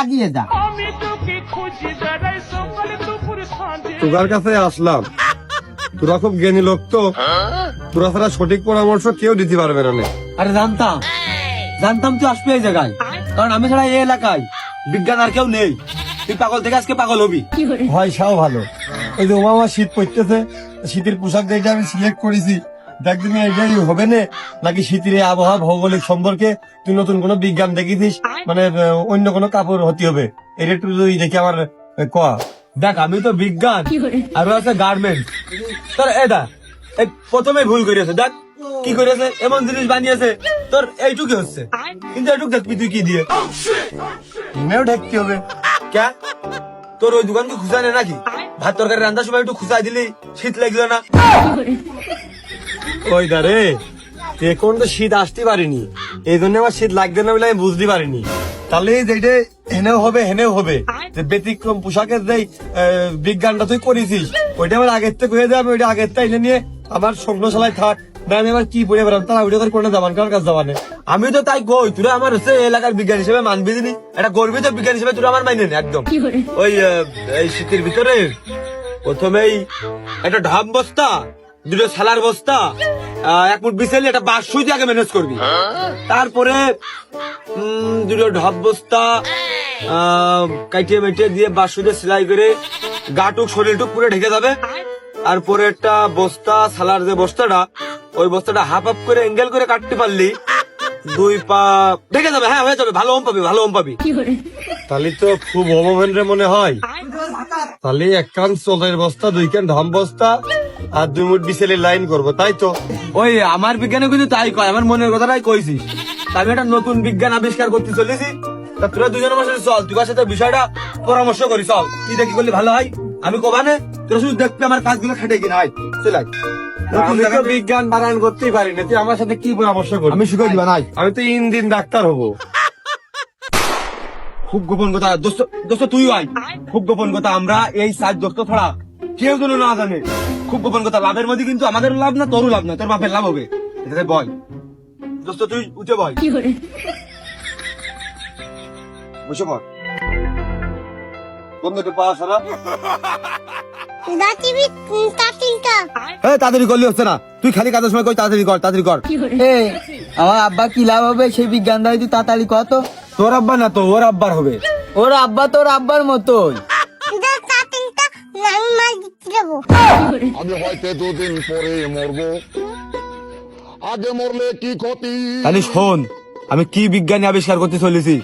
আগিয়ে যা। তোর কাছে আসলাম, তোরা খুব জ্ঞানী লোক তো, তোরা ছাড়া সঠিক পরামর্শ কেউ দিতে পারবে না। আরে জানতাম জানতাম তুই আসবি এই জায়গায়, কারণ আমি ছাড়া এই এলাকায় বিজ্ঞান আর কেউ নেই। তুই পাগল থেকে আজকে পাগল হবি। পয়সাও ভালো। ওই যে ওমা শীত পড়তেছে, শীতের পোশাক দেখে আমি সিলেক্ট করেছি। দেখবি এটাই হবে না নাকি শীতের আবহাওয়া ভৌগোলিক সম্পর্কে তুই নতুন কোনো বিজ্ঞান দেখেছিস, মানে অন্য কোনো কাপড় হতে হবে, এটা একটু তুই দেখে আমার ক। দেখ আমি তো বিজ্ঞান আর আছে গার্মেন্টস। তোর এটা এই প্রথমে ভুল করেছে, দেখ কি করেছে, এমন জিনিস বানিয়েছে তোর এইটুকু হচ্ছে, কিন্তু এইটুক দেখবি তুই কি দিয়ে ইমেও ঢেকতে হবে। কে তোর ওই দোকান কি খুঁজা নেই নাকি? ভাত তরকারি রান্নার সময় একটু খুঁজাই দিলি শীত লাগলো না? ওই দারে এখন তো শীত আসতে পারিনি, এই জন্য আমার শীত লাগবে না বলে আমি বুঝতে পারিনি। তাহলে যেটা হেনেও হবে হেনেও হবে, যে ব্যতিক্রম পোশাকের যে বিজ্ঞানটা তুই করেছিস ওইটা আমার আগের থেকে হয়ে যাবে। ওইটা আগের থেকে এনে নিয়ে আমার সংগ্রহশালায় থাক না, আমি আবার কি পড়ে বেড়াম, তারা ওইটা করে কোনো জামান কার কাজ জামানে। আমি তো তাই কই, তুই আমার হচ্ছে এলাকার বিজ্ঞান হিসেবে মানবি দিনি, এটা গর্বিত বিজ্ঞান হিসেবে তুই আমার মাইনে নে একদম। ওই এই শীতের ভিতরে প্রথমেই একটা ঢাম বস্তা, দুটো সালার বস্তা, এক মুঠ বিছালি, একটা বাঁশ সুই দিয়ে আগে ম্যানেজ করবি। তারপরে দুটো ঢাব বস্তা কাটিয়ে মেটিয়ে দিয়ে বাঁশ সুই দিয়ে সেলাই করে গাটুক শরীরটুক পুরো ঢেকে যাবে। আর পরে একটা বস্তা, সালার যে বস্তাটা, ওই বস্তাটা হাফ হাফ করে এঙ্গেল করে কাটতে পারলি দুই পা ঢেকে যাবে। হ্যাঁ হয়ে যাবে, ভালো ওম পাবি, ভালো ওম পাবি। তাহলে তো খুব অমভেন্দ্রে মনে হয়। তাহলে এক কান চোলের বস্তা, দুই কান ধাম বস্তা আর দুই মুঠ বিছেলের লাইন করবো, তাই তো? ওই আমার বিজ্ঞানে কিন্তু তাই কয়, আমার মনের কথাটাই কইছিস। আমি একটা নতুন বিজ্ঞান আবিষ্কার করতে চলেছি, তা তোরা দুজনের আমার সাথে চল, তুই সাথে বিষয়টা পরামর্শ করি। চল কি দেখি করলে ভালো হয়, আমি কবানে তোরা শুধু দেখবি আমার কাজগুলো খেটে কিনা হয়। চল আমি তো বিজ্ঞান বানান করতেই পারি না, তুই আমার সাথে কি পরামর্শ করবি? আমি শিখাই দিবা নাই। আমি তো ইঞ্জিন ডাক্তার হবো। খুব গোপন কথা দোস্ত, দোস্ত তুই আয়। খুব গোপন কথা, আমরা এই সাত দোস্ত ছাড়া কেউ যেন না জানে। খুব গোপন কথা, লাভের মধ্যে কিন্তু আমাদেরও লাভ না, তোরও লাভ না, তোর বাপের লাভ হবে। এটাতে বল দোস্ত, তুই উঠে বল, বসে পড়। বন্ধুকে পাওয়া সারা তাড়াতাড়ি করলে হচ্ছে না, তুই খালি কাজের সময় কই তাড়াতাড়ি কর, তাড়াতাড়ি কর। আমার আব্বা কি লাভ হবে সেই বিজ্ঞান দাই তুই তাড়াতাড়ি কত। তোর আব্বা না তো ওর আব্বার হবে। ওর আব্বা তোর আব্বার মতোই। আমি হয়তো দুদিন পরে মরবো, আগে মরলে কি ক্ষতি? তাহলে শোন আমি কি বিজ্ঞানী আবিষ্কার করতে চলেছি।